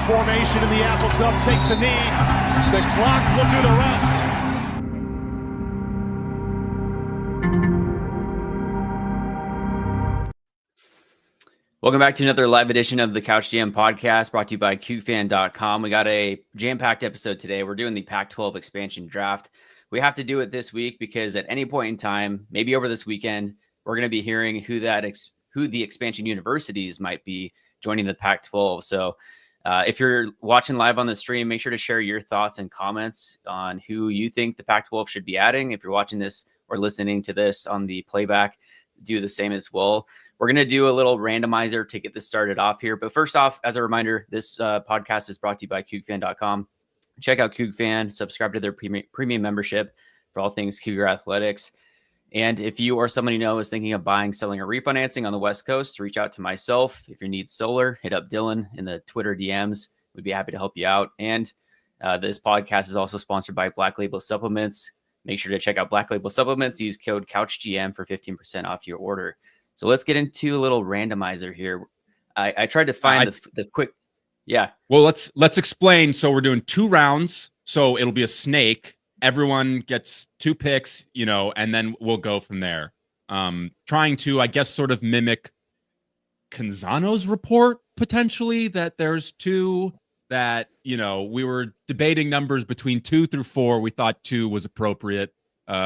formation in the Apple Cup, takes a knee. The clock will do the rest. Welcome back to another live edition of the Couch GM podcast brought to you by CuteFan.com. We got a jam-packed episode today. We're doing the Pac-12 expansion draft. We have to do it this week because at any point in time, maybe over this weekend, we're going to be hearing who the expansion universities might be joining the Pac-12. So if you're watching live on the stream, make sure to share your thoughts and comments on who you think the Pac-12 should be adding. If you're watching this or listening to this on the playback, do the same as well. We're going to do a little randomizer to get this started off here. But first off, as a reminder, this podcast is brought to you by CuteFan.com. Check out CuteFan, subscribe to their premium membership for all things Cougar Athletics. And if you or someone you know is thinking of buying, selling, or refinancing on the West Coast, reach out to myself. If you need solar, hit up Dylan in the Twitter DMs. We'd be happy to help you out. And this podcast is also sponsored by Black Label Supplements. Make sure to check out Black Label Supplements. Use code CouchGM for 15% off your order. So let's get into a little randomizer here. I tried to find the quick. Yeah. Well, let's explain. So we're doing 2 rounds. So it'll be a snake. Everyone gets 2 picks, and then we'll go from there. Trying to, I guess, sort of mimic Canzano's report, potentially, that there's 2 that, we were debating numbers between 2 through 4. We thought 2 was appropriate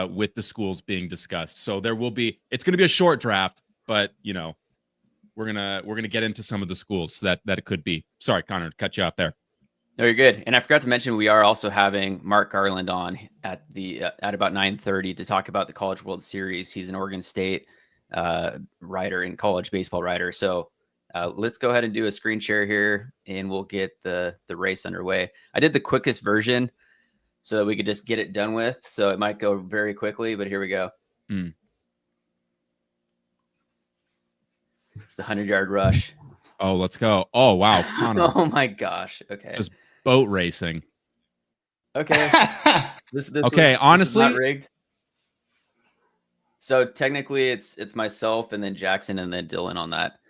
with the schools being discussed. So it's going to be a short draft, but, we're going to get into some of the schools that it could be. Sorry, Connor, to cut you off there. No, you're good. And I forgot to mention, we are also having Mark Garland on at about 9:30 to talk about the College World Series. He's an Oregon State writer and college baseball writer. So let's go ahead and do a screen share here, and we'll get the race underway. I did the quickest version so that we could just get it done with. So it might go very quickly, but here we go. It's the 100-yard rush. Oh, let's go. Oh, wow. Connor. Oh, my gosh. Okay. It was boat racing. Okay. This honestly. This is not rigged. So technically it's myself and then Jackson and then Dylan on that.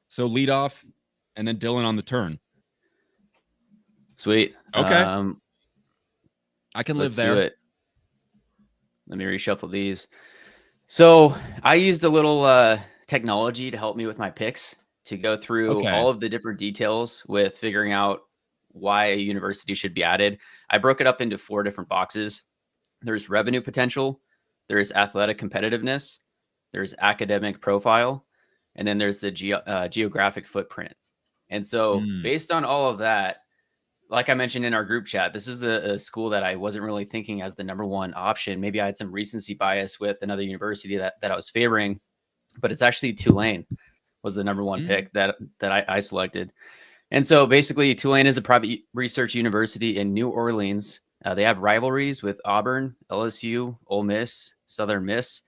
So lead off and then Dylan on the turn. Sweet. Okay. I can live there. Do it. Let me reshuffle these. So I used a little technology to help me with my picks, to go through all of the different details with figuring out why a university should be added. I broke it up into 4 different boxes. There's revenue potential, there's athletic competitiveness, there's academic profile, and then there's the geographic footprint. And so based on all of that, like I mentioned in our group chat, this is a school that I wasn't really thinking as the number 1 option. Maybe I had some recency bias with another university that I was favoring, but it's actually Tulane was the number 1 pick that I selected. And so basically Tulane is a private research university in New Orleans. They have rivalries with Auburn, LSU, Ole Miss, Southern Miss.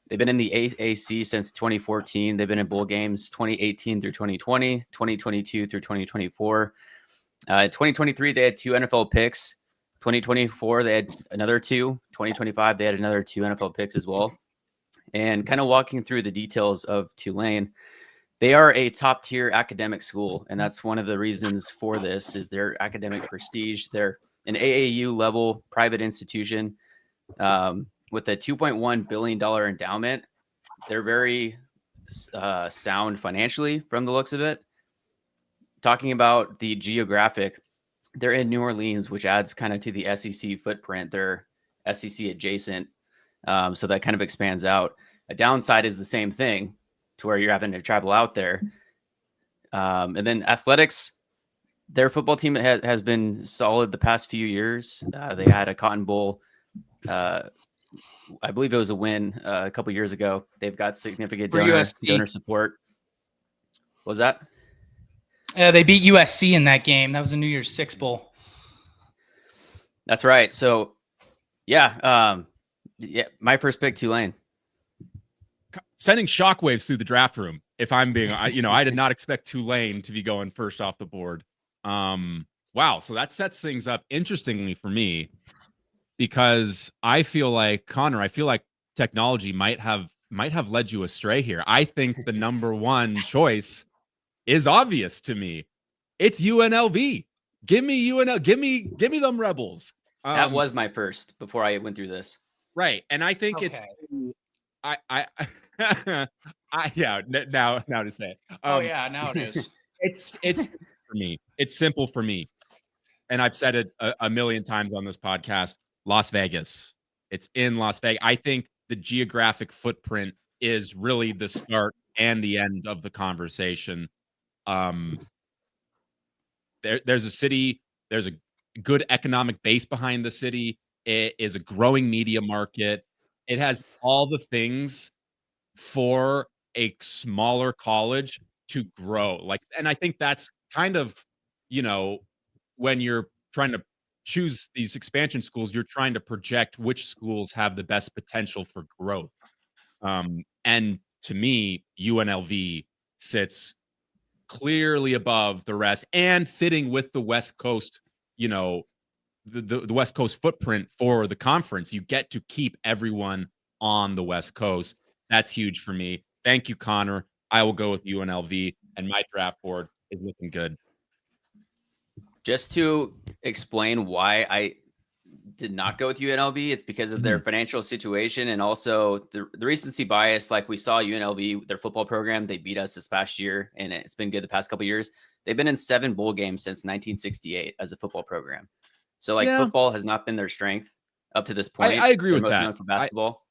They've been in the AAC since 2014. They've been in bowl games 2018 through 2020, 2022 through 2024. 2023, they had 2 NFL picks. 2024, they had another 2. 2025, they had another 2 NFL picks as well. And kind of walking through the details of Tulane, they are a top tier academic school. And that's one of the reasons for this is their academic prestige. They're an AAU level private institution with a $2.1 billion endowment. They're very sound financially from the looks of it. Talking about the geographic, they're in New Orleans, which adds kind of to the SEC footprint. They're SEC adjacent. So that kind of expands out. A downside is the same thing, to where you're having to travel out there. And then athletics, their football team has been solid the past few years. They had a Cotton Bowl. I believe it was a win a couple years ago. They've got significant donor support. What was that? They beat USC in that game. That was a New Year's Six Bowl. That's right. So, yeah, my first pick, Tulane. Sending shockwaves through the draft room. If I'm being, I did not expect Tulane to be going first off the board. Wow. So that sets things up interestingly for me, because I feel like, Connor, technology might have led you astray here. I think the number 1 choice is obvious to me. It's UNLV. Give me UNL. Give me them Rebels. That was my first before I went through this. Right, and I think Okay. now to say. Oh yeah, now it is. It's for me. It's simple for me, and I've said it a million times on this podcast. Las Vegas. It's in Las Vegas. I think the geographic footprint is really the start and the end of the conversation. There's a city. There's a good economic base behind the city. It is a growing media market. It has all the things for a smaller college to grow. Like, and I think that's kind of, when you're trying to choose these expansion schools, you're trying to project which schools have the best potential for growth. And to me, UNLV sits clearly above the rest and fitting with the West Coast, the West Coast footprint for the conference. You get to keep everyone on the West Coast. That's huge for me. Thank you, Connor. I will go with UNLV, and my draft board is looking good. Just to explain why I did not go with UNLV, it's because of their financial situation and also the recency bias. Like we saw UNLV, their football program, they beat us this past year, and it's been good the past couple of years. They've been in 7 bowl games since 1968 as a football program. So football has not been their strength up to this point. I agree with most that. known for basketball.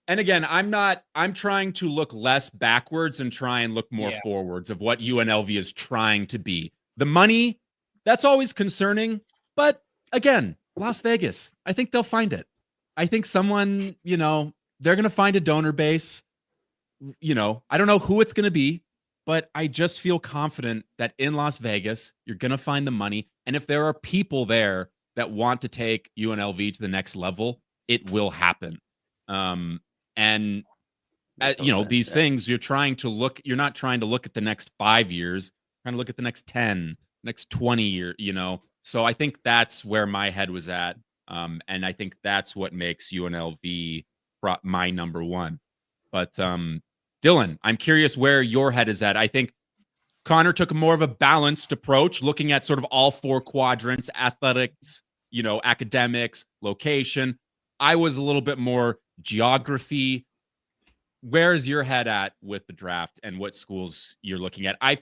And again, I'm trying to look less backwards and try and look more forwards of what UNLV is trying to be. The money, that's always concerning. But again, Las Vegas, I think they'll find it. I think someone, they're going to find a donor base. I don't know who it's going to be, but I just feel confident that in Las Vegas, you're going to find the money. And if there are people there that want to take UNLV to the next level, it will happen. And these things you're not trying to look at the next 5 years, trying to look at the next 10, next 20 years, So I think that's where my head was at. And I think that's what makes UNLV my number one. But Dylan, I'm curious where your head is at. I think Connor took more of a balanced approach, looking at sort of all 4 quadrants: athletics, academics, location. I was a little bit more geography. Where's your head at with the draft and what schools you're looking at? I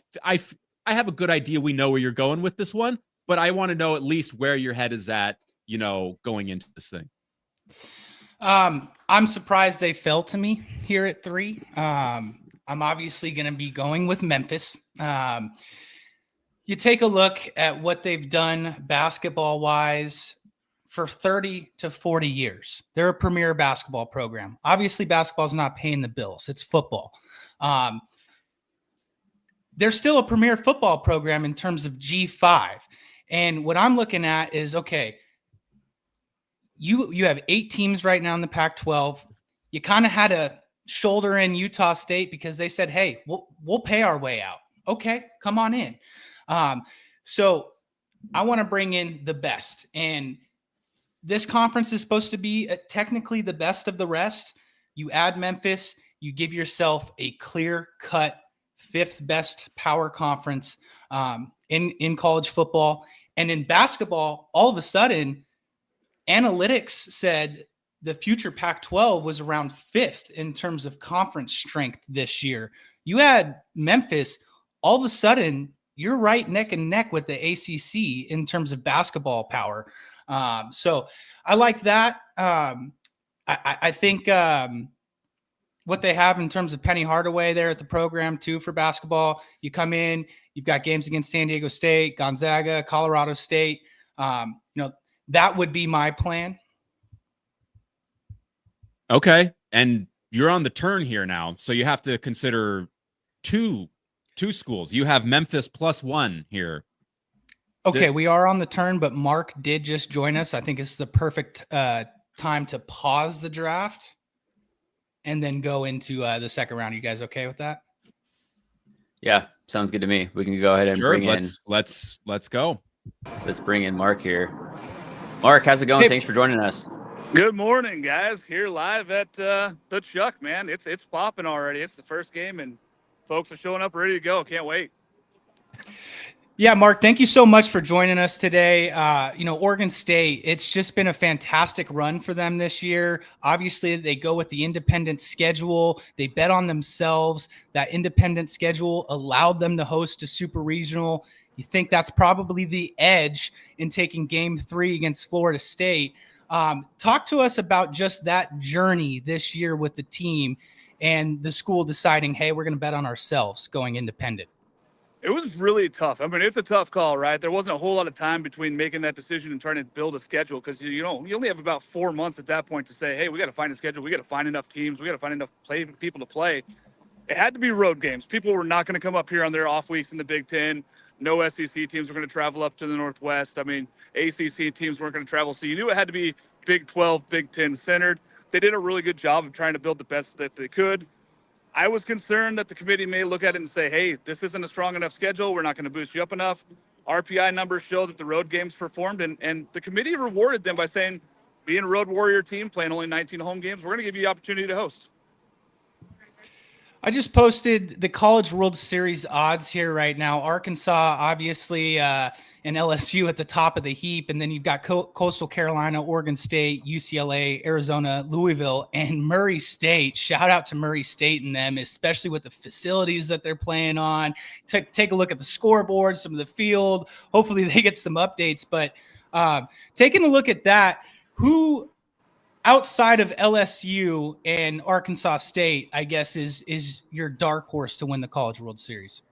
have a good idea. We know where you're going with this one, but I want to know at least where your head is at, going into this thing. I'm surprised they fell to me here at 3. I'm obviously going to be going with Memphis. You take a look at what they've done basketball-wise for 30 to 40 years. They're a premier basketball program. Obviously, basketball is not paying the bills. It's football. They're still a premier football program in terms of G5. And what I'm looking at is, okay, you have 8 teams right now in the Pac-12. You kind of had to shoulder in Utah State because they said, hey, we'll pay our way out. Okay, come on in. So I want to bring in the best. And this conference is supposed to be technically the best of the rest. You add Memphis, you give yourself a clear-cut 5th best power conference in college football. And in basketball, all of a sudden, analytics said the future Pac-12 was around 5th in terms of conference strength this year. You add Memphis, all of a sudden, you're right neck and neck with the ACC in terms of basketball power. So I like that. I think what they have in terms of Penny Hardaway there at the program too for basketball, you come in, you've got games against San Diego State, Gonzaga, Colorado State. That would be my plan. Okay. And you're on the turn here now. So you have to consider two schools. You have Memphis +1 here. Okay, we are on the turn, but Mark did just join us. I think it's the perfect time to pause the draft and then go into the second round. You guys okay with that? Yeah, sounds good to me. We can go ahead and bring in. Let's go. Let's bring in Mark here. Mark, how's it going? Hey. Thanks for joining us. Good morning, guys. Here live at the Chuck, man. It's popping already. It's the first game, and folks are showing up ready to go. Can't wait. Yeah, Mark, thank you so much for joining us today. Oregon State, it's just been a fantastic run for them this year. Obviously, they go with the independent schedule. They bet on themselves. That independent schedule allowed them to host a super regional. You think that's probably the edge in taking game 3 against Florida State. Talk to us about just that journey this year with the team and the school deciding, hey, we're going to bet on ourselves going independent. It was really tough. I mean, it's a tough call, right? There wasn't a whole lot of time between making that decision and trying to build a schedule because you only have about 4 months at that point to say, hey, we got to find a schedule. We got to find enough teams. We got to find enough people to play. It had to be road games. People were not going to come up here on their off weeks in the Big Ten. No SEC teams were going to travel up to the Northwest. I mean, ACC teams weren't going to travel. So you knew it had to be Big 12, Big 10 centered. They did a really good job of trying to build the best that they could. I was concerned that the committee may look at it and say, hey, this isn't a strong enough schedule. We're not going to boost you up enough. RPI numbers show that the road games performed, and the committee rewarded them by saying, being a road warrior team, playing only 19 home games, we're going to give you the opportunity to host. I just posted the College World Series odds here right now. Arkansas, obviously, and LSU at the top of the heap. And then you've got Coastal Carolina, Oregon State, UCLA, Arizona, Louisville, and Murray State. Shout out to Murray State and them, especially with the facilities that they're playing on. Take a look at the scoreboard, some of the field. Hopefully they get some updates. But taking a look at that, who outside of LSU and Arkansas State, I guess, is your dark horse to win the College World Series?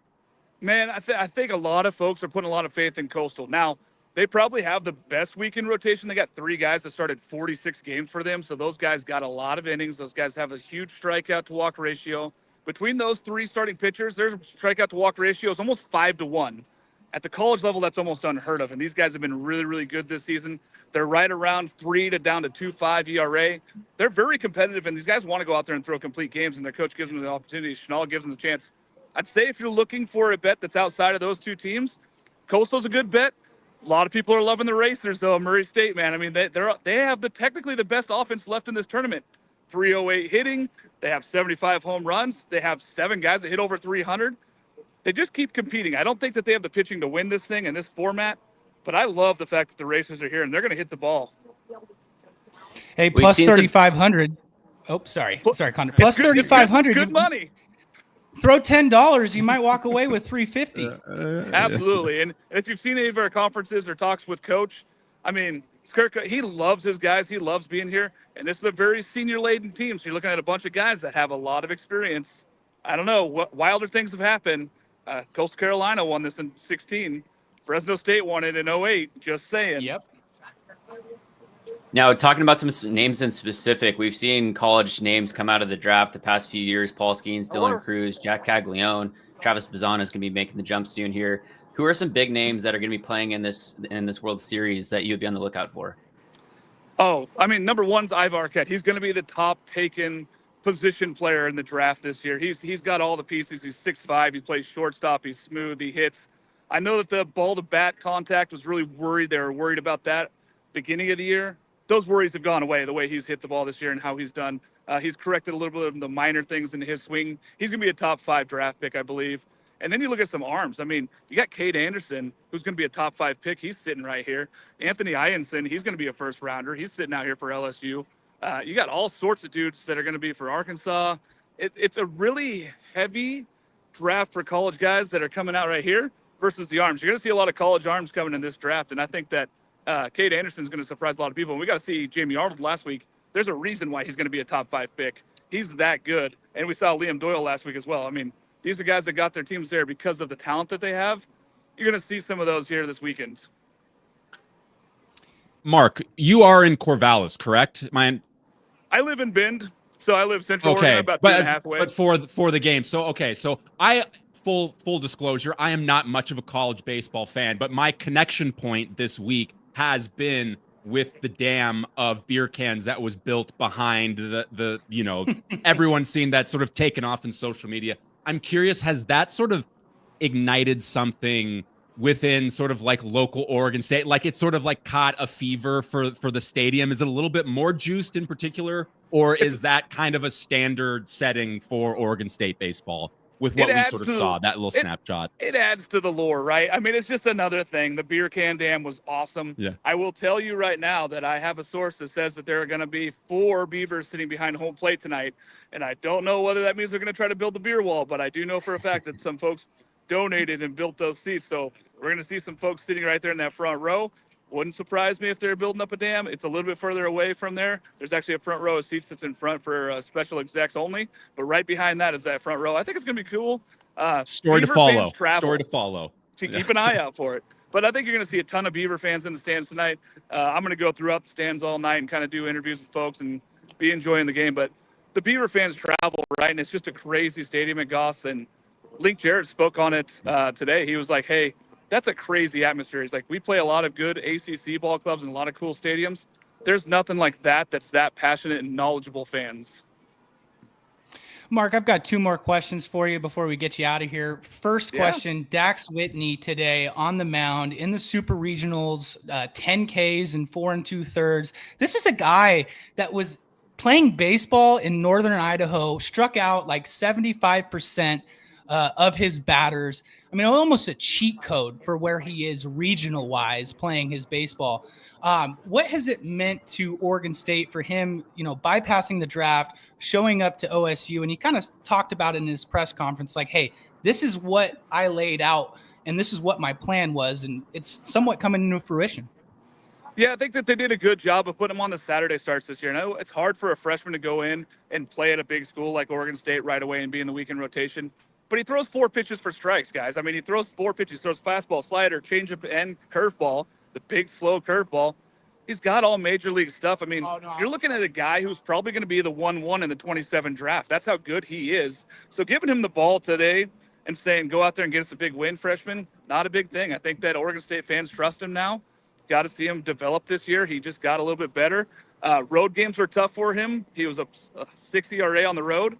Man, I think a lot of folks are putting a lot of faith in Coastal. Now, they probably have the best weekend rotation. They got 3 guys that started 46 games for them, so those guys got a lot of innings. Those guys have a huge strikeout-to-walk ratio. Between those 3 starting pitchers, their strikeout-to-walk ratio is almost 5-1. At the college level, that's almost unheard of, and these guys have been really, really good this season. They're right around 3 to down to 2.5 ERA. They're very competitive, and these guys want to go out there and throw complete games, and their coach gives them the opportunity. Chenal gives them the chance. I'd say if you're looking for a bet that's outside of those 2 teams, Coastal's a good bet. A lot of people are loving the Racers, though. Murray State, man. I mean, they have technically the best offense left in this tournament. 308 hitting. They have 75 home runs. They have 7 guys that hit over 300. They just keep competing. I don't think that they have the pitching to win this thing in this format, but I love the fact that the Racers are here and they're going to hit the ball. Hey, plus 3,500. Oh, sorry, Connor. Plus 3,500. Good money. Throw $10, you might walk away with $350. Absolutely. And if you've seen any of our conferences or talks with Coach, I mean, he loves his guys. He loves being here. And this is a very senior-laden team. So you're looking at a bunch of guys that have a lot of experience. I don't know. What wilder things have happened. Coastal Carolina won this in 16. Fresno State won it in 08. Just saying. Yep. Now, talking about some names in specific, we've seen college names come out of the draft the past few years. Paul Skeens, Dylan Cruz, Jack Caglione, Travis Bazan is going to be making the jump soon here. Who are some big names that are going to be playing in this World Series that you would be on the lookout for? Oh, I mean, number one's Ivar Arquette. He's going to be the top taken position player in the draft this year. He's got all the pieces. He's 6'5". He plays shortstop. He's smooth. He hits. I know that the ball to bat contact was really worried. They were worried about that beginning of the year. Those worries have gone away, the way he's hit the ball this year and how he's done. He's corrected a little bit of the minor things in his swing. He's going to be a top 5 draft pick, I believe. And then you look at some arms. I mean, you got Cade Anderson, who's going to be a top 5 pick. He's sitting right here. Anthony Ianson, he's going to be a first rounder. He's sitting out here for LSU. You got all sorts of dudes that are going to be for Arkansas. It's a really heavy draft for college guys that are coming out right here versus the arms. You're going to see a lot of college arms coming in this draft, and I think that Cade Anderson is going to surprise a lot of people. And we got to see Jamie Arnold last week. There's a reason why he's going to be a top 5 pick. He's that good. And we saw Liam Doyle last week as well. I mean, these are guys that got their teams there because of the talent that they have. You're going to see some of those here this weekend. Mark, you are in Corvallis, correct? I live in Bend, so I live central Oregon, about 2.5 away. But for the game, so I full disclosure, I am not much of a college baseball fan, but my connection point this week has been with the dam of beer cans that was built behind the everyone's seen that sort of taken off in social media. I'm curious, has that sort of ignited something within sort of like local Oregon State? Like it's sort of like caught a fever for the stadium? Is it a little bit more juiced in particular, or is that kind of a standard setting for Oregon State baseball? with what we sort of saw, that little snapshot. It adds to the lore, right? I mean, it's just another thing. The beer can dam was awesome. Yeah. I will tell you right now that I have a source that says that there are going to be 4 beavers sitting behind home plate tonight. And I don't know whether that means they're going to try to build the beer wall, but I do know for a fact that some folks donated and built those seats. So we're going to see some folks sitting right there in that front row. Wouldn't surprise me if they're building up a dam. It's a little bit further away from there. There's actually a front row of seats that's in front for special execs only. But right behind that is that front row. I think it's going to be cool. Story to follow. Story to follow. Keep an eye out for it. But I think you're going to see a ton of Beaver fans in the stands tonight. I'm going to go throughout the stands all night and kind of do interviews with folks and be enjoying the game. But the Beaver fans travel, right? And it's just a crazy stadium at Goss. And Link Jarrett spoke on it today. He was like, hey, that's a crazy atmosphere. He's like, we play a lot of good ACC ball clubs and a lot of cool stadiums. There's nothing like that that's that passionate and knowledgeable fans. Mark, I've got 2 more questions for you before we get you out of here. First question, Dax Whitney today on the mound in the Super Regionals, 10 Ks and 4 2/3. This is a guy that was playing baseball in Northern Idaho, struck out like 75% of his batters. I mean, almost a cheat code for where he is regional wise playing his baseball. What has it meant to Oregon State for him, bypassing the draft, showing up to OSU? And he kind of talked about it in his press conference, like, hey, this is what I laid out and this is what my plan was. And it's somewhat coming into fruition. Yeah, I think that they did a good job of putting him on the Saturday starts this year. I know it's hard for a freshman to go in and play at a big school like Oregon State right away and be in the weekend rotation. But he throws 4 pitches for strikes, guys. I mean, he throws 4 pitches. He throws fastball, slider, changeup, and curveball, the big, slow curveball. He's got all major league stuff. I mean, you're looking at a guy who's probably going to be the 1-1 in the 27 draft. That's how good he is. So giving him the ball today and saying, go out there and get us a big win, freshman, not a big thing. I think that Oregon State fans trust him now. Got to see him develop this year. He just got a little bit better. Road games were tough for him. He was a 6 ERA on the road.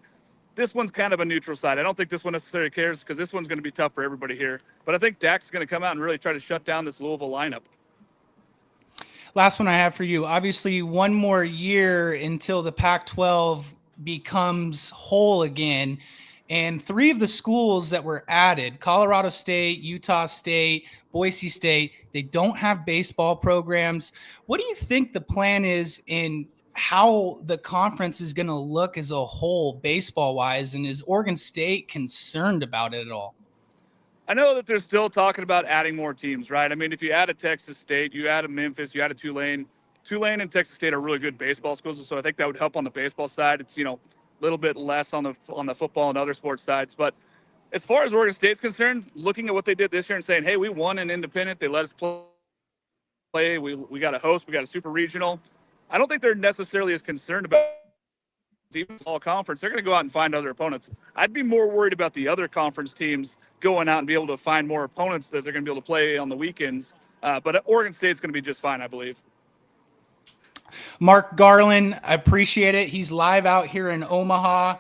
This one's kind of a neutral side. I don't think this one necessarily cares because this one's going to be tough for everybody here. But I think Dax is going to come out and really try to shut down this Louisville lineup. Last one I have for you. Obviously, 1 more year until the Pac-12 becomes whole again. And 3 of the schools that were added, Colorado State, Utah State, Boise State, they don't have baseball programs. What do you think the plan is in how the conference is going to look as a whole baseball-wise? And is Oregon State concerned about it at all? I know that they're still talking about adding more teams, right? I mean, if you add a Texas State, you add a Memphis, you add a Tulane. Tulane and Texas State are really good baseball schools, so I think that would help on the baseball side. It's, a little bit less on the football and other sports sides. But as far as Oregon State's concerned, looking at what they did this year and saying, hey, we won an independent, they let us play, we got a host, we got a super regional. I don't think they're necessarily as concerned about even small conference. They're going to go out and find other opponents. I'd be more worried about the other conference teams going out and be able to find more opponents that they're going to be able to play on the weekends. But Oregon State's going to be just fine, I believe. Mark Garland, I appreciate it. He's live out here in Omaha.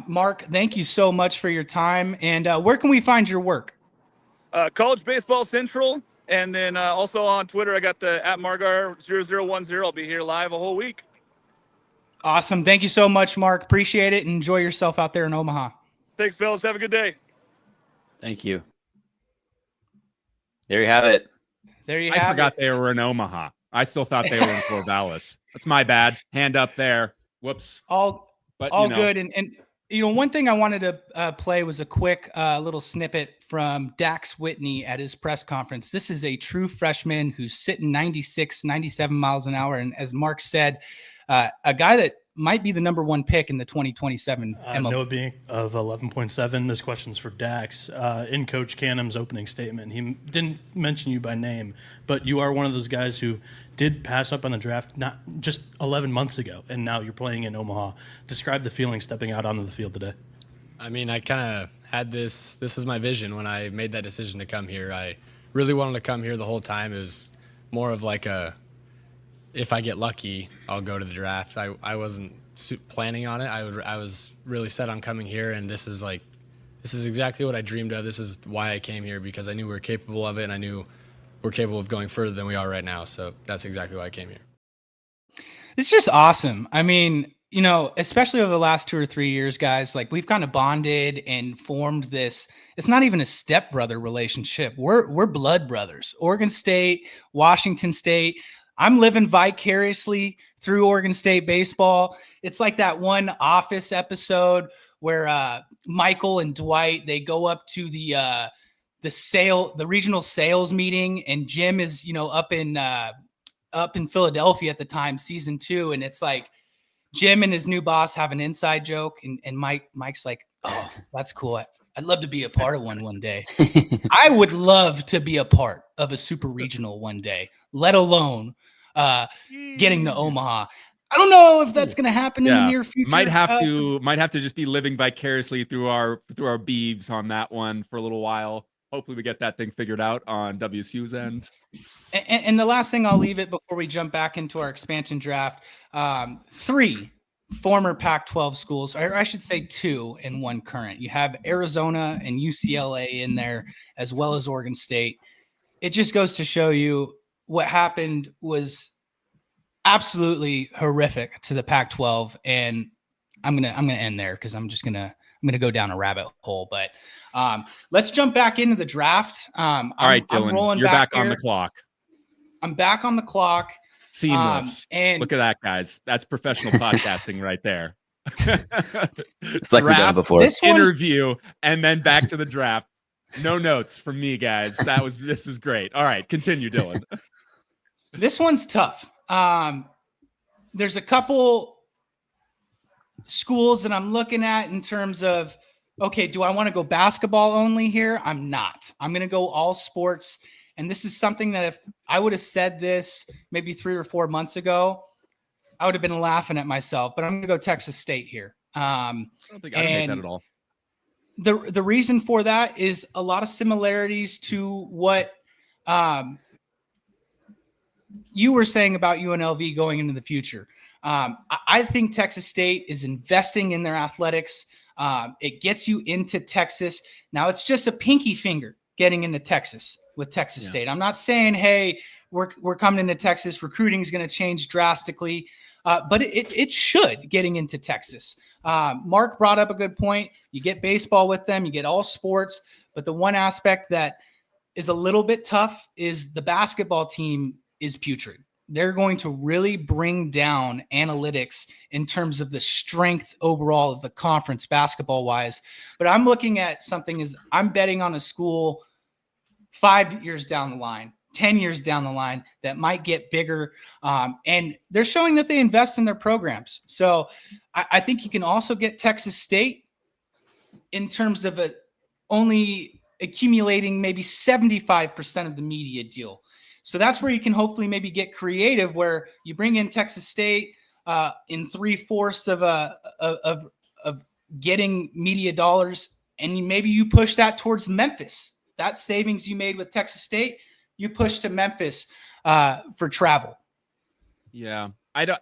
Mark, thank you so much for your time. And where can we find your work? College Baseball Central. And then also on Twitter, I got the @Margar0010. I'll be here live a whole week. Awesome. Thank you so much, Mark. Appreciate it. And enjoy yourself out there in Omaha. Thanks, fellas. Have a good day. Thank you. There you have it. I forgot they were in Omaha. I still thought they were in Corvallis. That's my bad. Hand up there. Whoops. All good. And one thing I wanted to play was a quick little snippet from Dax Whitney at his press conference. This is a true freshman who's sitting 96, 97 miles an hour. And as Mark said, a guy that might be the number 1 pick in the 2027 MLB. No being of 11.7. This question's for Dax. In Coach Canham's opening statement, he didn't mention you by name, but you are one of those guys who did pass up on the draft not just 11 months ago, and now you're playing in Omaha. Describe the feeling stepping out onto the field today. I mean, I kind of had this was my vision when I made that decision to come here. I really wanted to come here the whole time. It was more of like if I get lucky, I'll go to the draft. I wasn't planning on it. I was really set on coming here, and this is exactly what I dreamed of. This is why I came here, because I knew we were capable of it, and I knew we're capable of going further than we are right now. So that's exactly why I came here. It's just awesome. I mean, you know, especially over the last 2 or 3 years, guys, like we've kind of bonded and formed this. It's not even a stepbrother relationship. We're blood brothers. Oregon State, Washington State. I'm living vicariously through Oregon State baseball. It's like that one Office episode where Michael and Dwight, they go up to the regional sales meeting, and Jim is, you know, up in Philadelphia at the time, season 2, and it's like Jim and his new boss have an inside joke, and Mike's like, "Oh, that's cool. I'd love to be a part of one day. I would love to be a part of a super regional one day, let alone getting to Omaha." I don't know if that's going to happen in the near future. Might have to just be living vicariously through our beeves on that one for a little while. Hopefully we get that thing figured out on WSU's end. And the last thing I'll leave it before we jump back into our expansion draft, 3 former Pac-12 schools, or I should say 2 and 1 current. You have Arizona and UCLA in there, as well as Oregon State. It just goes to show you what happened was absolutely horrific to the Pac-12, and I'm gonna end there because I'm gonna go down a rabbit hole. But let's jump back into the draft. All right, Dylan, you're back on the clock. I'm back on the clock. Seamless. And look at that, guys. That's professional podcasting right there. It's like we've done before. This one, interview and then back to the draft. No notes from me, guys. This is great. All right, continue, Dylan. This one's tough. There's a couple schools that I'm looking at in terms of, okay, do I want to go basketball only here? I'm not. I'm going to go all sports. And this is something that if I would have said this maybe 3 or 4 months ago, I would have been laughing at myself. But I'm going to go Texas State here. I don't think I can make that at all. The reason for that is a lot of similarities to what you were saying about UNLV going into the future. I think Texas State is investing in their athletics. It gets you into Texas. Now it's just a pinky finger getting into Texas with Texas State. I'm not saying, hey, we're coming into Texas. Recruiting is going to change drastically, but it should getting into Texas. Mark brought up a good point. You get baseball with them, you get all sports, but the one aspect that is a little bit tough is the basketball team is putrid. They're going to really bring down analytics in terms of the strength overall of the conference basketball wise. But I'm looking at something as I'm betting on a school 5 years down the line, 10 years down the line that might get bigger. And they're showing that they invest in their programs. So I think you can also get Texas State in terms of only accumulating maybe 75% of the media deal. So that's where you can hopefully maybe get creative, where you bring in Texas State in 3/4 of getting media dollars, and maybe you push that towards Memphis. That savings you made with Texas State, you push to Memphis for travel. Yeah, and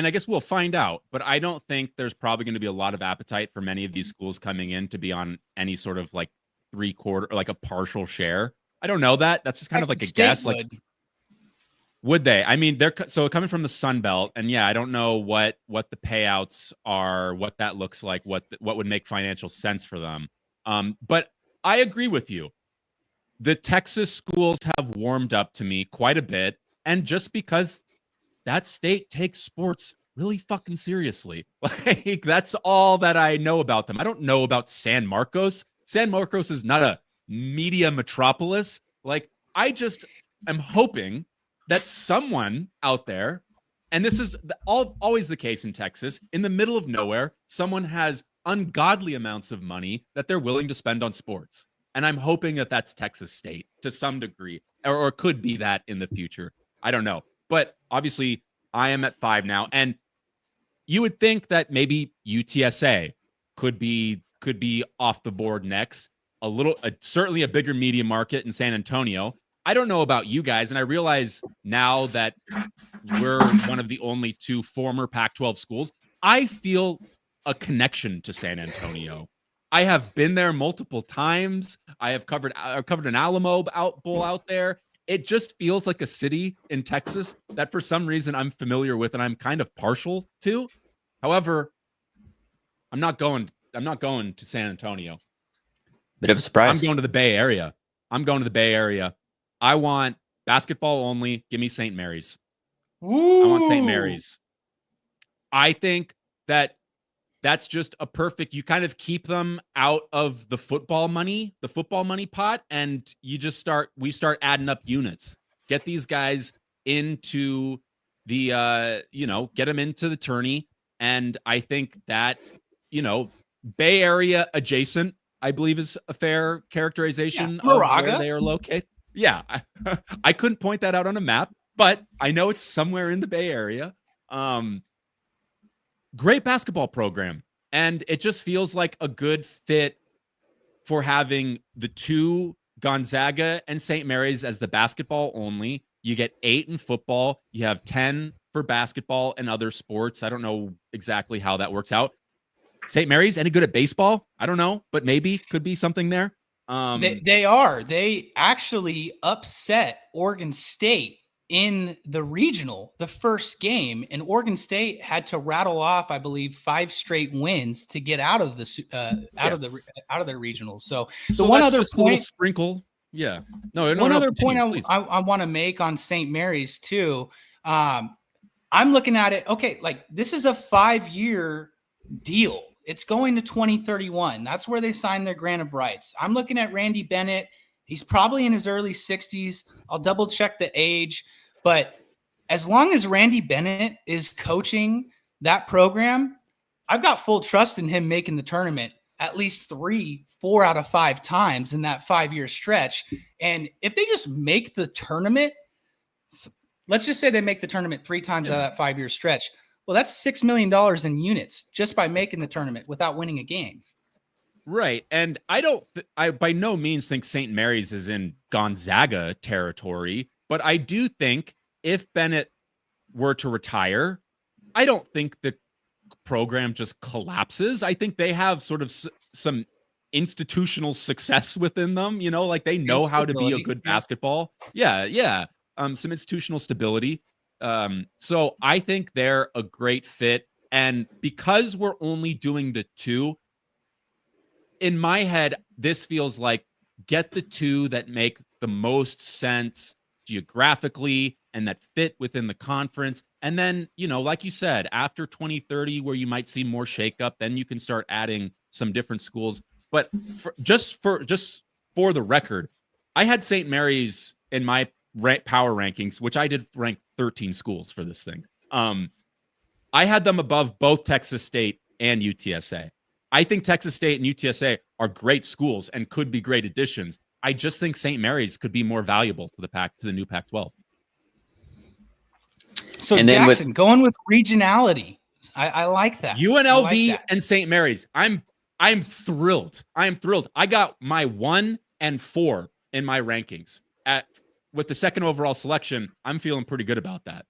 I guess we'll find out, but I don't think there's probably going to be a lot of appetite for many of these schools coming in to be on any sort of like 3/4 or like a partial share. I don't know that. That's just kind of like a guess. Like, would they? I mean, they're so coming from the Sun Belt, and yeah, I don't know what the payouts are, what that looks like, what would make financial sense for them. But I agree with you. The Texas schools have warmed up to me quite a bit, and just because that state takes sports really fucking seriously, like that's all that I know about them. I don't know about San Marcos. San Marcos is not a media metropolis. Like, I just am hoping that someone out there, and this is always the case in Texas, in the middle of nowhere, someone has ungodly amounts of money that they're willing to spend on sports. And I'm hoping that that's Texas State to some degree, or could be that in the future. I don't know. But obviously, I am at 5 now. And you would think that maybe UTSA could be off the board next. Certainly a bigger media market in San Antonio. I don't know about you guys, and I realize now that we're one of the only 2 former Pac-12 schools, I feel a connection to San Antonio. I have been there multiple times. I've covered an Alamo Bowl out there. It just feels like a city in Texas that for some reason I'm familiar with and I'm kind of partial to. However, I'm not going to San Antonio. Bit of a surprise. I'm going to the Bay Area. I want basketball only. Give me St. Mary's. Ooh. I want St. Mary's. I think that's just a perfect, you kind of keep them out of the football money pot, and we start adding up units. Get these guys into the get them into the tourney. And I think that, Bay Area adjacent, I believe, is a fair characterization of where they are located. Yeah. I couldn't point that out on a map, but I know it's somewhere in the Bay Area. Great basketball program. And it just feels like a good fit for having the two, Gonzaga and St. Mary's, as the basketball only. You get 8 in football. You have 10 for basketball and other sports. I don't know exactly how that works out. St. Mary's, any good at baseball? I don't know, but maybe could be something there. They are. They actually upset Oregon State in the regional, the first game, and Oregon State had to rattle off, I believe, 5 straight wins to get out of the out of their regionals. So the one other point, sprinkle, one other point I want to make on St. Mary's too. I'm looking at it. Okay, like this is a 5-year deal. It's going to 2031. That's where they signed their grant of rights. I'm looking at Randy Bennett. He's probably in his early 60s. I'll double check the age. But as long as Randy Bennett is coaching that program, I've got full trust in him making the tournament at least 4 out of 5 times in that 5-year stretch. And if they just make the tournament, let's just say they make the tournament 3 times out of that 5-year stretch. Well, that's $6 million in units just by making the tournament without winning a game. Right. And I by no means think St. Mary's is in Gonzaga territory, but I do think if Bennett were to retire, I don't think the program just collapses. I think they have sort of some institutional success within them, like they know how to be a good basketball. Yeah. Some institutional stability. So I think they're a great fit. And because we're only doing the 2, in my head, this feels like get the 2 that make the most sense geographically and that fit within the conference. And then, like you said, after 2030, where you might see more shakeup, then you can start adding some different schools. But just for the record, I had St. Mary's in my power rankings, which I did rank 13 schools for this thing. I had them above both Texas State and UTSA. I think Texas State and UTSA are great schools and could be great additions. I just think St. Mary's could be more valuable to the new Pac-12. So and Jackson, going with regionality, I like that. UNLV and St. Mary's. I'm thrilled. I got my 1 and 4 in my rankings. With the second overall selection, I'm feeling pretty good about that.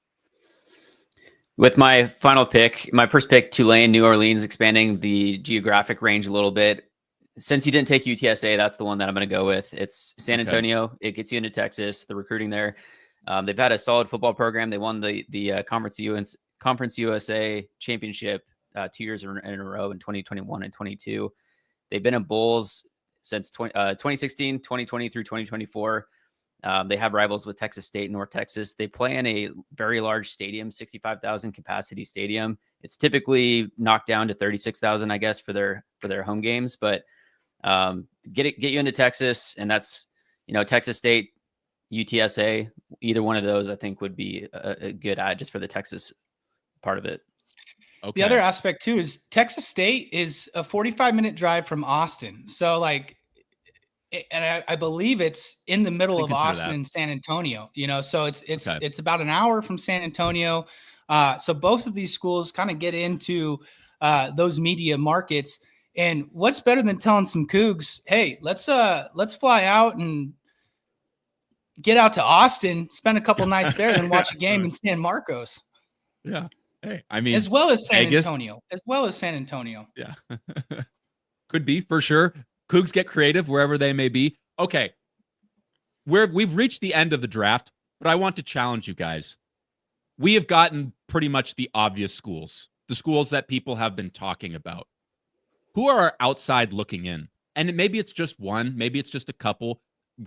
With my final pick, my first pick, Tulane, New Orleans, expanding the geographic range a little bit. Since you didn't take UTSA, that's the one that I'm going to go with. It's San Antonio. Okay. It gets you into Texas. The recruiting there. They've had a solid football program. They won the Conference USA championship 2 years in a row in 2021 and 22. They've been in bowls since 2016, 2020 through 2024. They have rivals with Texas State and North Texas. They play in a very large stadium, 65,000 capacity stadium. It's typically knocked down to 36,000, I guess, for their home games. But get you into Texas, and that's Texas State, UTSA. Either one of those, I think, would be a good add just for the Texas part of it. Okay. The other aspect too is Texas State is a 45-minute drive from Austin, so and I believe it's in the middle of Austin and San Antonio, so it's about an hour from San Antonio. So both of these schools kind of get into those media markets. And what's better than telling some Cougs, hey, let's fly out and get out to Austin, spend a couple nights there, then watch a game in San Marcos. Yeah. Hey, I mean, as well as San Antonio. Yeah. Could be for sure. Cougs get creative wherever they may be. Okay. We've reached the end of the draft, but I want to challenge you guys. We have gotten pretty much the obvious schools, the schools that people have been talking about, who are outside looking in? And maybe it's just one, maybe it's just a couple.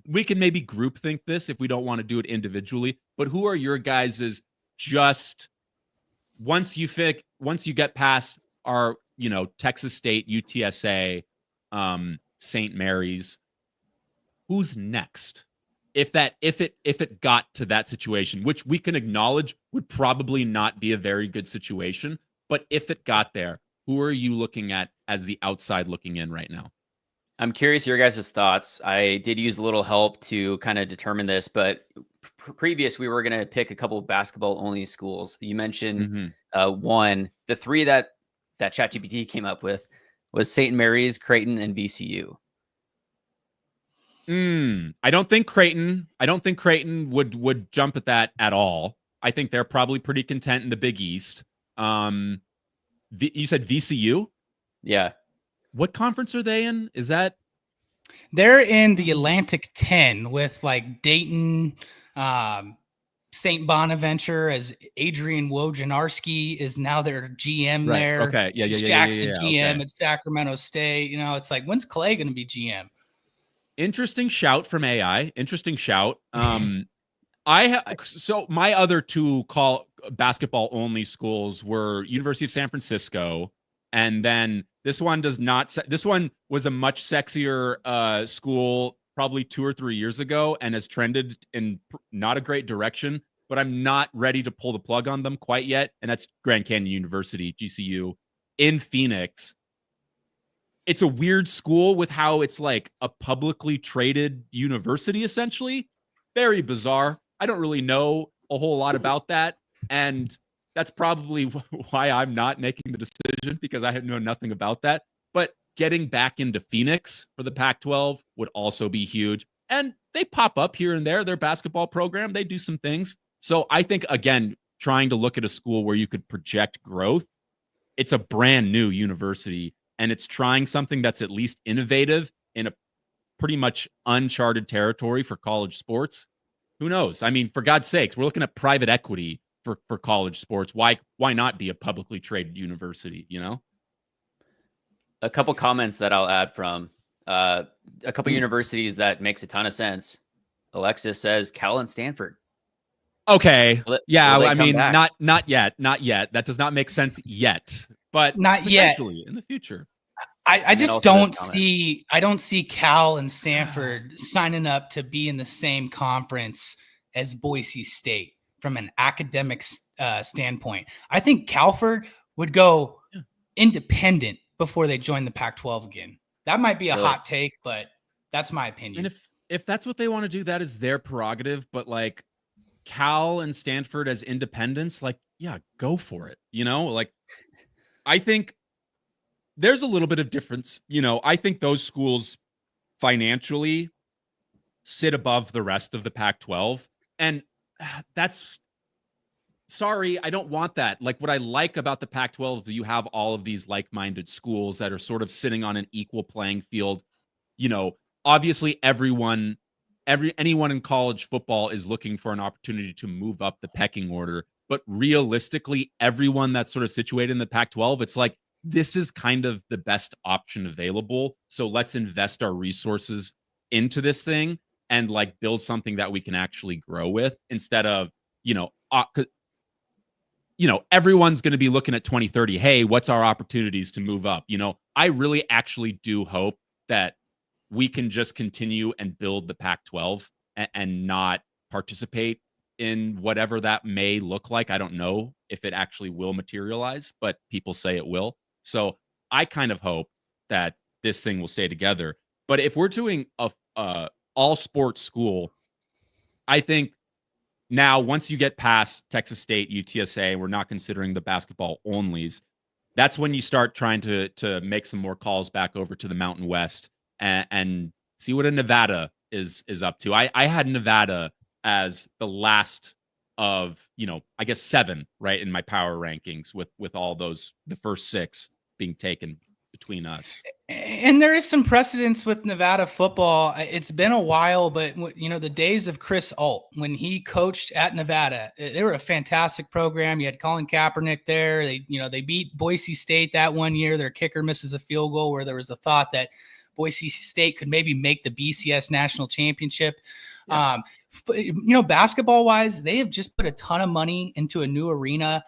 We can maybe group think this if we don't want to do it individually, but who are your guys's just once you get past our, Texas State, UTSA, St. Mary's, who's next? If it got to that situation, which we can acknowledge would probably not be a very good situation, but if it got there, who are you looking at as the outside looking in right now? I'm curious your guys' thoughts. I did use a little help to kind of determine this, but previous we were going to pick a couple of basketball only schools. You mentioned one. The three that ChatGPT came up with was St. Mary's, Creighton, and VCU. I don't think Creighton would jump at that at all. I think they're probably pretty content in the Big East. You said VCU? Yeah. What conference are they in? Is that? They're in the Atlantic 10 with like Dayton, St. Bonaventure, as Adrian Wojnarowski is now their GM there. Okay. Yeah. Jackson GM at Sacramento State. It's like, when's Clay going to be GM? Interesting shout from AI. Interesting shout. So my other two basketball only schools were University of San Francisco, and then this one this one was a much sexier school probably 2 or 3 years ago and has trended in not a great direction, but I'm not ready to pull the plug on them quite yet. And that's Grand Canyon University, GCU, in Phoenix. It's a weird school with how it's like a publicly traded university, essentially. Very bizarre. I don't really know a whole lot about that. And that's probably why I'm not making the decision, because I know nothing about that. But getting back into Phoenix for the Pac-12 would also be huge. And they pop up here and there, their basketball program. They do some things. So I think, again, trying to look at a school where you could project growth, it's a brand new university, and it's trying something that's at least innovative in a pretty much uncharted territory for college sports. Who knows? I mean, for God's sakes, we're looking at private equity for college sports. Why not be a publicly traded university, A couple comments that I'll add from a couple universities that makes a ton of sense. Alexis says Cal and Stanford. Okay. Yeah, I mean, back? not yet. That does not make sense yet, but not yet in the future. I just don't see Cal and Stanford signing up to be in the same conference as Boise State from an academic standpoint. I think Calford would go independent before they join the Pac-12 again. That might be a hot take, but that's my opinion. And if that's what they want to do, that is their prerogative. But like Cal and Stanford as independents, like, yeah, go for it. Like, I think there's a little bit of difference. I think those schools financially sit above the rest of the Pac-12. And sorry, I don't want that. Like, what I like about the Pac-12 is you have all of these like-minded schools that are sort of sitting on an equal playing field. Obviously anyone in college football is looking for an opportunity to move up the pecking order. But realistically, everyone that's sort of situated in the Pac-12, it's like, this is kind of the best option available. So let's invest our resources into this thing and like build something that we can actually grow with, instead of, everyone's going to be looking at 2030. Hey, what's our opportunities to move up? I really actually do hope that we can just continue and build the Pac-12 and not participate in whatever that may look like. I don't know if it actually will materialize, but people say it will. So I kind of hope that this thing will stay together. But if we're doing a all sports school, I think now once you get past Texas State, UTSA, we're not considering the basketball onlys. That's when you start trying to make some more calls back over to the Mountain West and see what a Nevada is up to. I had Nevada as the last of, I guess 7, right, in my power rankings with all those, the first 6 being taken between us. And there is some precedence with Nevada football. It's been a while, but the days of Chris Alt, when he coached at Nevada, they were a fantastic program. You had Colin Kaepernick there. They beat Boise State that one year. Their kicker misses a field goal where there was a thought that Boise State could maybe make the BCS national championship. Yeah. Basketball wise, they have just put a ton of money into a new arena.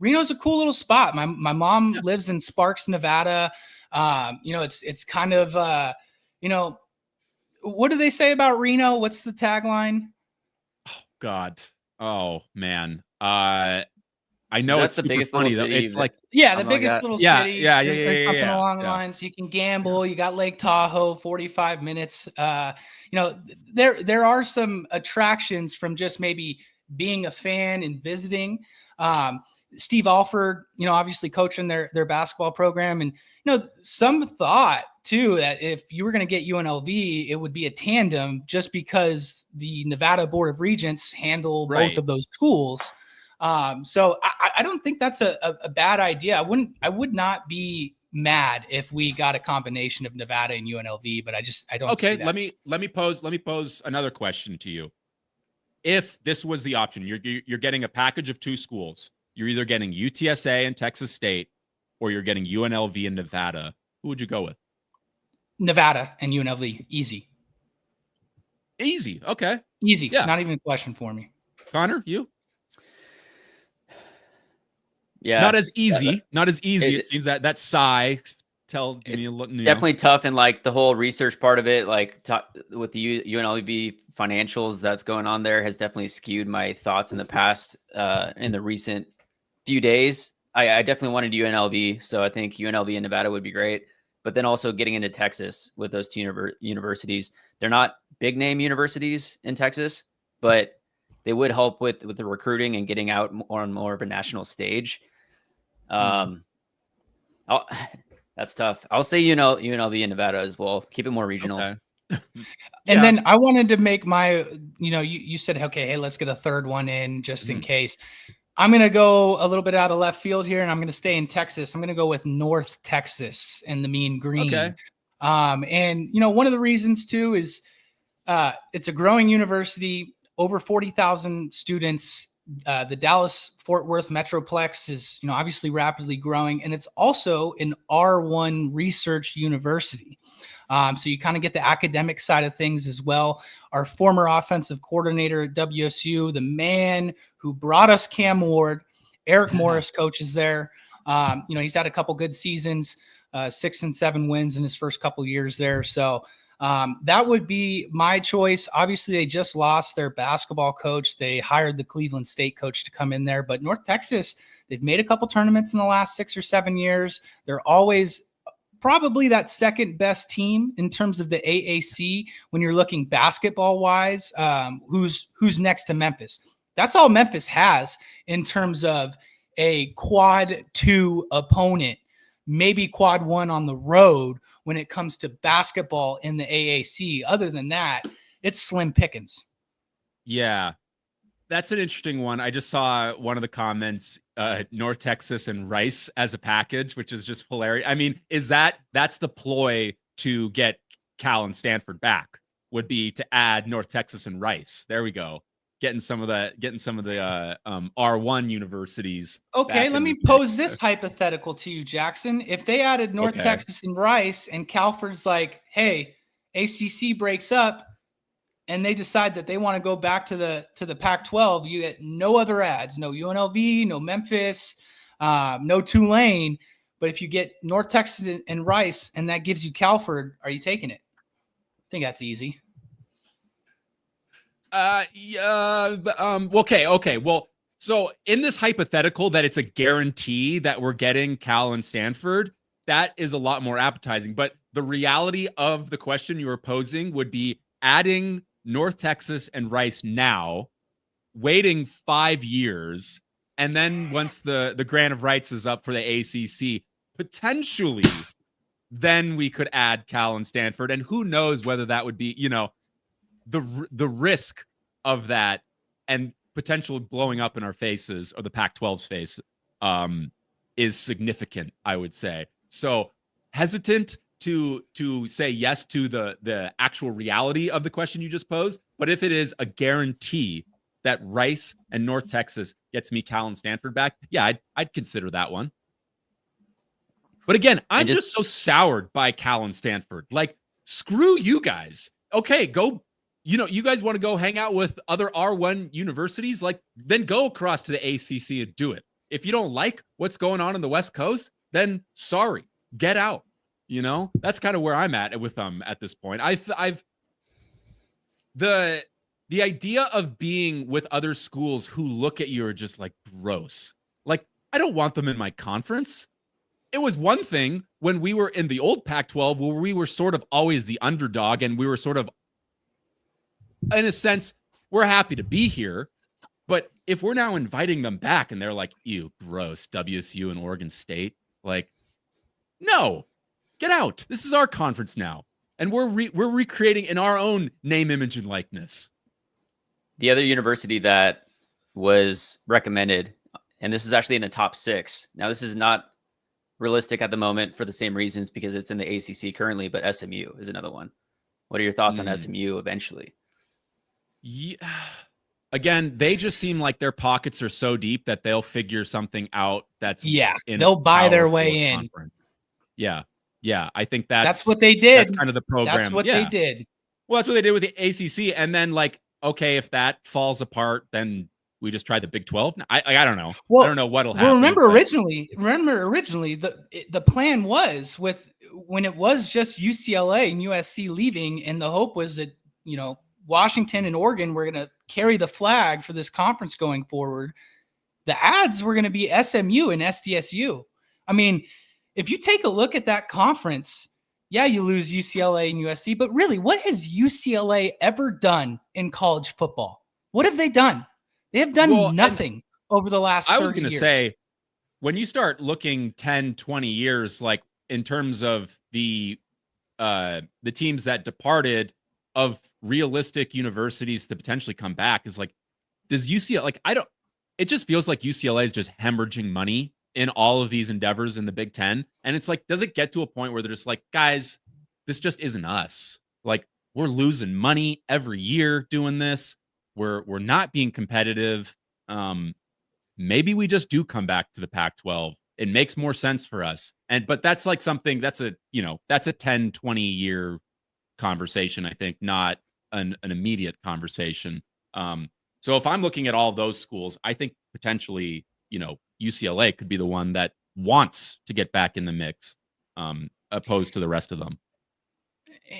Reno's a cool little spot. My mom lives in Sparks, Nevada. It's kind of, what do they say about Reno? What's the tagline? Oh God. Oh man. I know that's it's the biggest funny though. City it's like the biggest little city. Yeah. Something along the lines. You can gamble. You got Lake Tahoe, 45 minutes. There are some attractions from just maybe being a fan and visiting. Steve Alford, obviously coaching their basketball program, and some thought too that if you were going to get UNLV, it would be a tandem just because the Nevada Board of Regents handle both of those schools. So I don't think that's a bad idea. I would not be mad if we got a combination of Nevada and UNLV, but I don't. Okay, see that. let me pose another question to you. If this was the option, you're getting a package of two schools. You're either getting UTSA and Texas State, or you're getting UNLV and Nevada. Who would you go with? Nevada and UNLV, easy. Okay. Easy. Yeah. Not even a question for me. Connor, you? Yeah. Not as easy. It seems that Psy definitely tough, and like the whole research part of it, like with the UNLV financials that's going on there, has definitely skewed my thoughts in the past. In the recent few days, I definitely wanted UNLV, so I think UNLV and Nevada would be great. But then also getting into Texas with those two universities, they're not big name universities in Texas, but they would help with the recruiting and getting out on more of a national stage. That's tough. I'll say UNLV and Nevada as well. Keep it more regional. Okay. And then I wanted to make my, you said, okay, hey, let's get a third one in just in case. I'm going to go a little bit out of left field here, and I'm going to stay in Texas. I'm going to go with North Texas and the Mean Green. Okay. And, one of the reasons too is it's a growing university, over 40,000 students. The Dallas-Fort Worth Metroplex is, obviously rapidly growing, and it's also an R1 research university. So you kind of get the academic side of things as well. Our former offensive coordinator at WSU, the man who brought us Cam Ward, Eric Morris, coaches there. He's had a couple good seasons, 6 and 7 wins in his first couple years there. So that would be my choice. Obviously, they just lost their basketball coach. They hired the Cleveland State coach to come in there. But North Texas, they've made a couple tournaments in the last 6 or 7 years. They're always probably that second best team in terms of the AAC when you're looking basketball wise. Who's next to Memphis? That's all Memphis has in terms of a quad 2 opponent, maybe quad 1 on the road when it comes to basketball in the AAC. Other than that, it's slim pickings. Yeah, that's an interesting one. I just saw one of the comments, North Texas and Rice as a package, which is just hilarious. I mean, that's the ploy to get Cal and Stanford back, would be to add North Texas and Rice. There we go. Getting some of the R1 universities. Okay, let me pose this hypothetical to you, Jackson. If they added North Texas and Rice, and Calford's like, hey, ACC breaks up, and they decide that they want to go back to the Pac-12, you get no other ads, no UNLV, no Memphis, no Tulane. But if you get North Texas and Rice, and that gives you Calford, are you taking it? I think that's easy. Okay. Well, so in this hypothetical that it's a guarantee that we're getting Cal and Stanford, that is a lot more appetizing. But the reality of the question you were posing would be adding North Texas and Rice now, waiting 5 years, and then once the grant of rights is up for the ACC, potentially, then we could add Cal and Stanford. And who knows whether that would be, the risk of that and potential blowing up in our faces, or the Pac-12's face, is significant, I would say. So hesitant to say yes to the actual reality of the question you just posed, but if it is a guarantee that Rice and North Texas gets me Cal and Stanford back, yeah, I'd consider that one. But again, I'm just so soured by Cal and Stanford. Like, screw you guys. Okay, go. You guys want to go hang out with other R1 universities? Like, then go across to the ACC and do it. If you don't like what's going on the West Coast, then sorry, get out. That's kind of where I'm at with them at this point. The idea of being with other schools who look at you are just like gross. Like, I don't want them in my conference. It was one thing when we were in the old Pac-12 where we were sort of always the underdog, and we were sort of, in a sense, we're happy to be here. But if we're now inviting them back and they're like, ew, gross, WSU and Oregon State, like, no, get out. This is our conference now. And we're recreating in our own name, image, and likeness. The other university that was recommended, and this is actually in the top 6. Now, this is not realistic at the moment for the same reasons because it's in the ACC currently, but SMU is another one. What are your thoughts on SMU eventually? Yeah. Again, they just seem like their pockets are so deep that they'll figure something out they'll buy their way in. Yeah. I think that's what they did. That's kind of the program. That's what they did. Well, that's what they did with the ACC. And then, like, okay, if that falls apart, then we just try the Big 12. I don't know. Well, I don't know what'll happen. Well, remember originally the plan was when it was just UCLA and USC leaving, and the hope was that Washington and Oregon were going to carry the flag for this conference going forward. The ads were going to be SMU and SDSU. I mean, if you take a look at that conference, yeah, you lose UCLA and USC, but really, what has UCLA ever done in college football? What have they done? They have done nothing over the last 30 years. I was going to say, when you start looking 10, 20 years, like in terms of the teams that departed of realistic universities to potentially come back, is like, does UCLA, it just feels like UCLA is just hemorrhaging money in all of these endeavors in the Big Ten. And it's like, does it get to a point where they're just like, guys, this just isn't us. Like, we're losing money every year doing this. We're not being competitive. Maybe we just do come back to the Pac-12. It makes more sense for us. But that's like something that's a 10, 20 year conversation, I think, not an immediate conversation. So if I'm looking at all those schools, I think potentially, UCLA could be the one that wants to get back in the mix, opposed to the rest of them.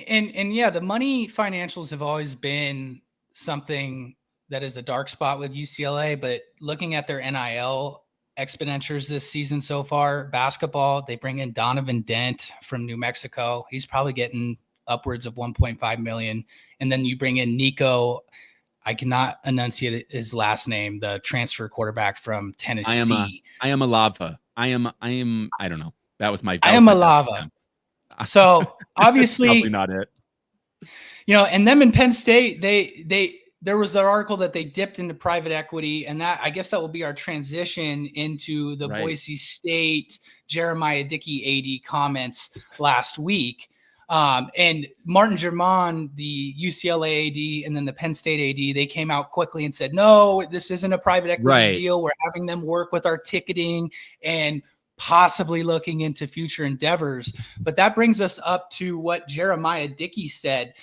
And yeah, the money financials have always been something that is a dark spot with UCLA, but looking at their NIL expenditures this season so far, basketball, they bring in Donovan Dent from New Mexico. He's probably getting upwards of 1.5 million. And then you bring in Nico, I cannot enunciate his last name, the transfer quarterback from Tennessee. I am a lava. I don't know. That was my lava. So obviously probably not it. And them in Penn State, there was an article that they dipped into private equity, and that, I guess that will be our transition into the Boise State Jeremiah Dickey AD comments last week. And Martin Germain, the UCLA AD, and then the Penn State AD, they came out quickly and said, no, this isn't a private equity deal. We're having them work with our ticketing and possibly looking into future endeavors. But that brings us up to what Jeremiah Dickey said.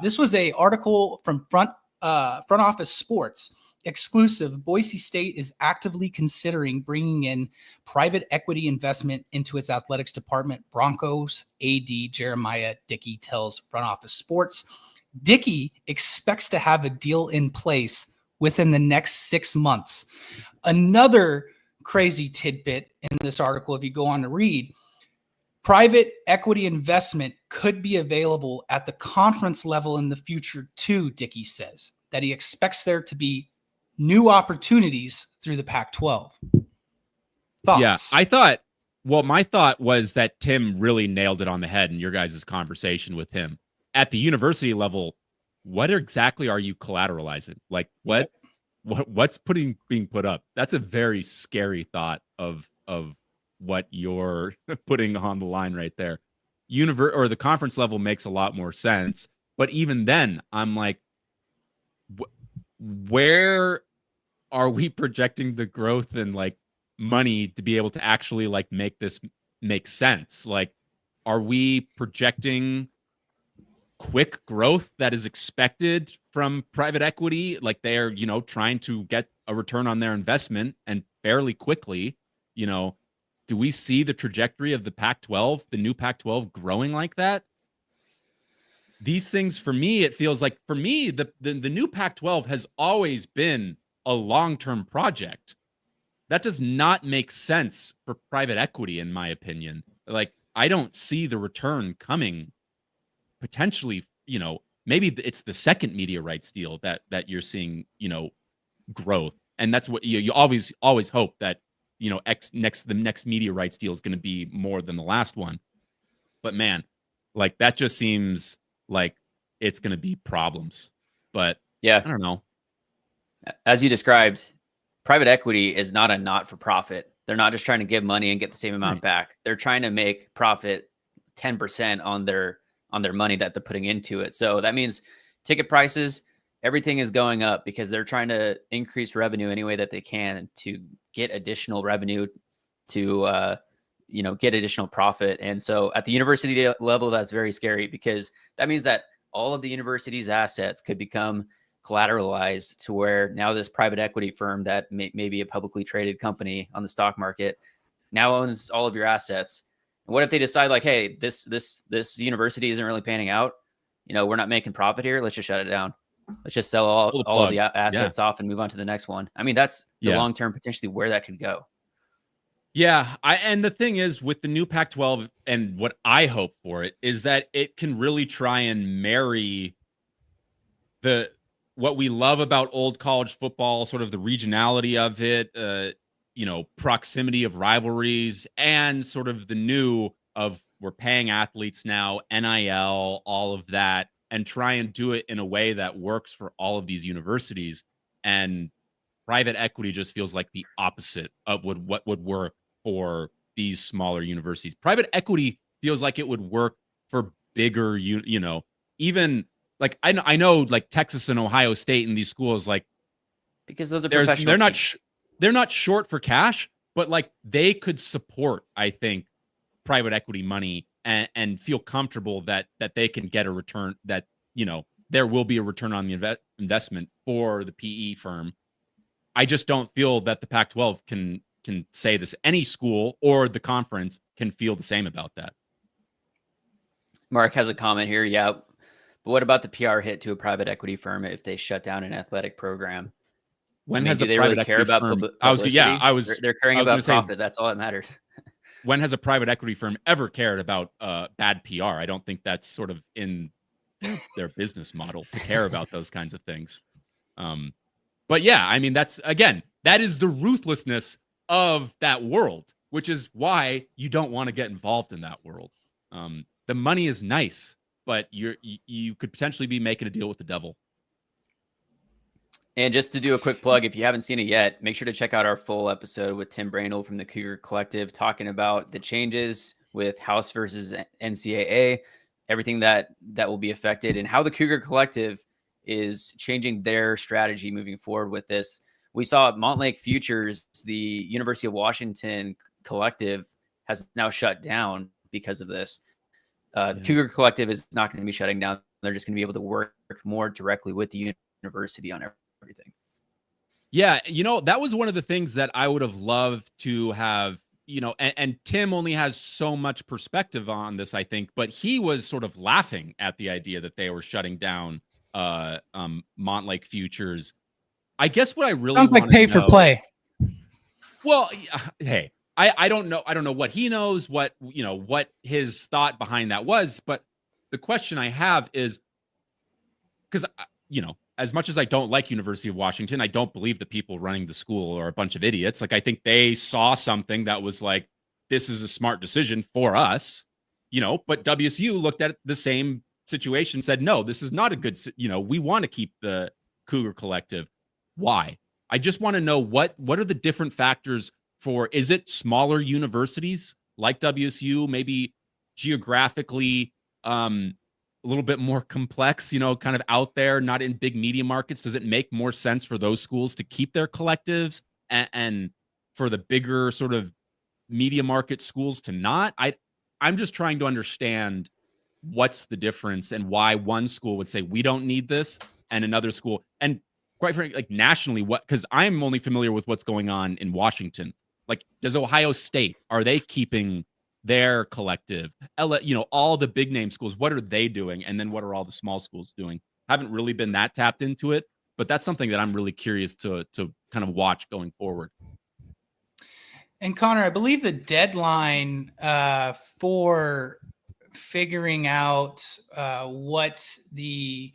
This was an article from Front Office Sports. Exclusive, Boise State is actively considering bringing in private equity investment into its athletics department. Broncos AD Jeremiah Dickey tells Front Office Sports. Dickey expects to have a deal in place within the next 6 months. Another crazy tidbit in this article, if you go on to read, private equity investment could be available at the conference level in the future too, Dickey says, that he expects there to be new opportunities through the Pac-12. Thoughts? Yeah, my thought was that Tim really nailed it on the head in your guys' conversation with him. At the university level, what exactly are you collateralizing? Like what's being put up? That's a very scary thought of what you're putting on the line right there. Or the conference level makes a lot more sense. But even then, I'm like, where are we projecting the growth and like money to be able to actually like make this make sense? Like, are we projecting quick growth that is expected from private equity? Like they're, trying to get a return on their investment and fairly quickly, do we see the trajectory of the Pac-12, the new Pac-12 growing like that? These things, for me, it feels like, for me, the new Pac-12 has always been a long-term project. That does not make sense for private equity, in my opinion. Like, I don't see the return coming potentially, maybe it's the second media rights deal that you're seeing, growth. And that's what you always hope that, the next media rights deal is going to be more than the last one. But man, like that just seems like it's going to be problems. But yeah, I don't know. As you described, private equity is not a not-for-profit. They're not just trying to give money and get the same amount back. They're trying to make profit 10% on their money that they're putting into it. So that means ticket prices, everything is going up because they're trying to increase revenue any way that they can to get additional revenue, to get additional profit. And so at the university level, that's very scary because that means that all of the university's assets could become collateralized to where now this private equity firm that may be a publicly traded company on the stock market now owns all of your assets. And what if they decide like, hey, this university isn't really panning out? We're not making profit here. Let's just shut it down. Let's just sell all of the assets off and move on to the next one. I mean, that's the long-term potentially where that could go. Yeah. And the thing is with the new Pac-12 and what I hope for it is that it can really try and marry what we love about old college football, sort of the regionality of it, proximity of rivalries, and sort of the new of we're paying athletes now, NIL, all of that, and try and do it in a way that works for all of these universities. And private equity just feels like the opposite of what would work for these smaller universities. Private equity feels like it would work for bigger, even like I know like Texas and Ohio State and these schools, like because those are professional. They're not short for cash, but like they could support, I think, private equity money and feel comfortable that they can get a return, that there will be a return on the investment for the PE firm. I just don't feel that the Pac-12 can say this. Any school or the conference can feel the same about that. Mark has a comment here. Yeah. But what about the PR hit to a private equity firm if they shut down an athletic program? When has do they really care about publicity? They're caring about profit. That's all that matters. When has a private equity firm ever cared about bad PR? I don't think that's sort of in their business model to care about those kinds of things. But yeah, I mean, that is the ruthlessness of that world, which is why you don't want to get involved in that world. The money is nice, but you could potentially be making a deal with the devil. And just to do a quick plug, if you haven't seen it yet, make sure to check out our full episode with Tim Brandel from the Cougar Collective, talking about the changes with House versus NCAA, everything that will be affected, and how the Cougar Collective is changing their strategy moving forward with this. We saw at Montlake Futures, the University of Washington Collective has now shut down because of this. Cougar Collective is not going to be shutting down. They're just going to be able to work more directly with the university on everything. Yeah, that was one of the things that I would have loved to have, and Tim only has so much perspective on this, I think, but he was sort of laughing at the idea that they were shutting down Montlake Futures. I guess what I really sounds like pay for play. Well, hey, I don't know. I don't know what he knows, what his thought behind that was. But the question I have is, because, as much as I don't like University of Washington, I don't believe the people running the school are a bunch of idiots. Like, I think they saw something that was like, this is a smart decision for us, but WSU looked at the same situation, said, no, this is not a good, we want to keep the Cougar Collective. Why? I just want to know what are the different factors is it smaller universities like WSU, maybe geographically a little bit more complex, kind of out there, not in big media markets? Does it make more sense for those schools to keep their collectives and for the bigger sort of media market schools to not? I'm just trying to understand what's the difference and why one school would say we don't need this and another school, and quite frankly, like nationally, because I'm only familiar with what's going on in Washington. Like, does Ohio State, are they keeping their collective? All the big name schools, what are they doing? And then what are all the small schools doing? Haven't really been that tapped into it, but that's something that I'm really curious to kind of watch going forward. And Connor, I believe the deadline for figuring out what the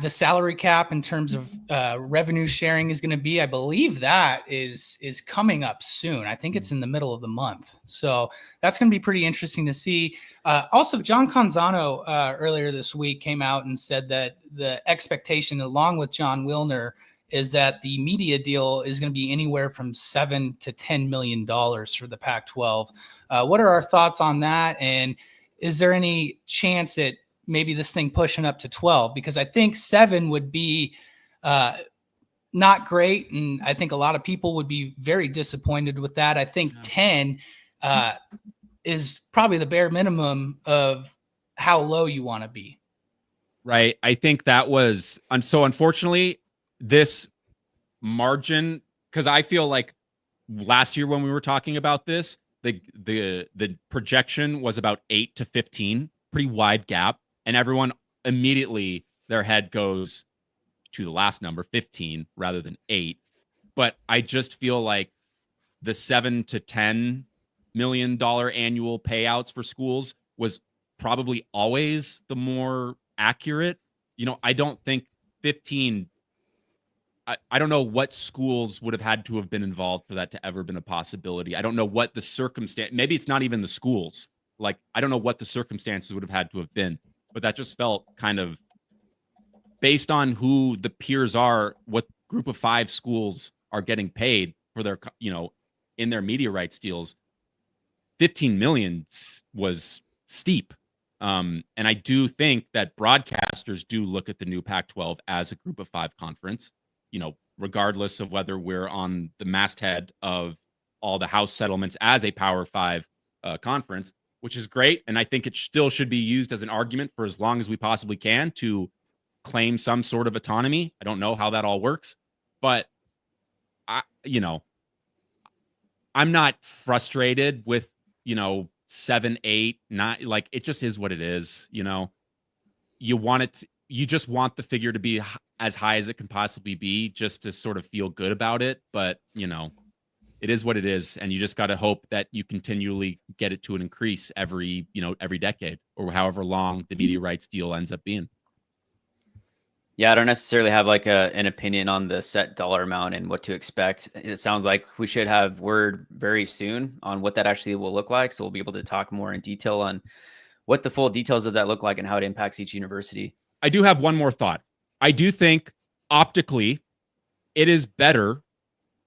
salary cap in terms of revenue sharing is going to be, I believe that is coming up soon. I think it's in the middle of the month. So that's going to be pretty interesting to see. Also, John Canzano earlier this week came out and said that the expectation, along with John Wilner, is that the media deal is going to be anywhere from $7 to $10 million for the Pac-12. What are our thoughts on that? And is there any chance that maybe this thing pushing up to 12? Because I think 7 would be not great. And I think a lot of people would be very disappointed with that. I think 10 is probably the bare minimum of how low you want to be. Right. I think that was, and so unfortunately, this margin, because I feel like last year when we were talking about this, the projection was about 8 to 15, pretty wide gap, and everyone immediately their head goes to the last number, 15, rather than 8. But I just feel like the $7 to $10 million annual payouts for schools was probably always the more accurate. I don't think 15. I don't know what schools would have had to have been involved for that to ever been a possibility. I don't know what the circumstance, maybe it's not even the schools. Like, I don't know what the circumstances would have had to have been, but that just felt kind of based on who the peers are, what group of 5 schools are getting paid for their, in their media rights deals. 15 million was steep. And I do think that broadcasters do look at the new Pac-12 as a group of 5 conference. Regardless of whether we're on the masthead of all the House settlements as a Power 5 conference, which is great. And I think it still should be used as an argument for as long as we possibly can to claim some sort of autonomy. I don't know how that all works, but I'm not frustrated with, 7, 8, 9, like it just is what it is. You just want the figure to be as high as it can possibly be just to sort of feel good about it. But, it is what it is. And you just got to hope that you continually get it to an increase every decade or however long the media rights deal ends up being. Yeah, I don't necessarily have like an opinion on the set dollar amount and what to expect. It sounds like we should have word very soon on what that actually will look like. So we'll be able to talk more in detail on what the full details of that look like and how it impacts each university. I do have one more thought. I do think optically it is better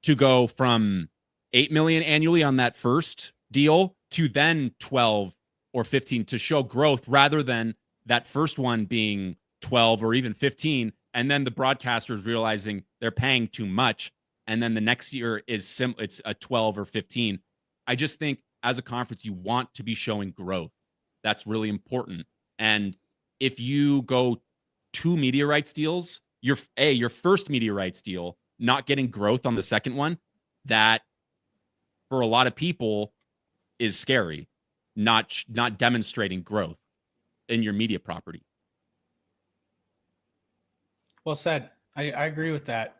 to go from 8 million annually on that first deal to then 12 or 15 to show growth rather than that first one being 12 or even 15. And then the broadcasters realizing they're paying too much. And then the next year it's a 12 or 15. I just think as a conference, you want to be showing growth. That's really important. And if you go 2 media rights deals, your first media rights deal, not getting growth on the second one, that for a lot of people is scary, not demonstrating growth in your media property. Well said. I agree with that.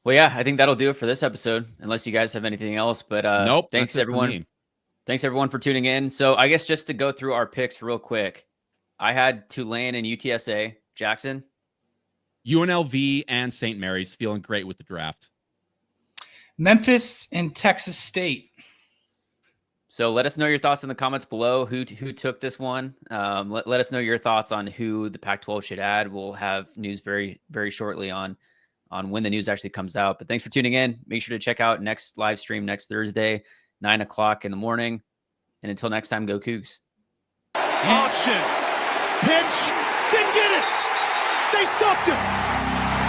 Well, yeah, I think that'll do it for this episode, unless you guys have anything else. But nope, thanks everyone. Thanks everyone for tuning in. So I guess just to go through our picks real quick, I had Tulane and UTSA. Jackson? UNLV and St. Mary's, feeling great with the draft. Memphis and Texas State. So let us know your thoughts in the comments below. Who took this one? Let us know your thoughts on who the Pac-12 should add. We'll have news very, very shortly on on when the news actually comes out. But thanks for tuning in. Make sure to check out next live stream next Thursday, 9 o'clock in the morning. And until next time, go Cougs. Option. Pitch. Didn't get it. They stopped him.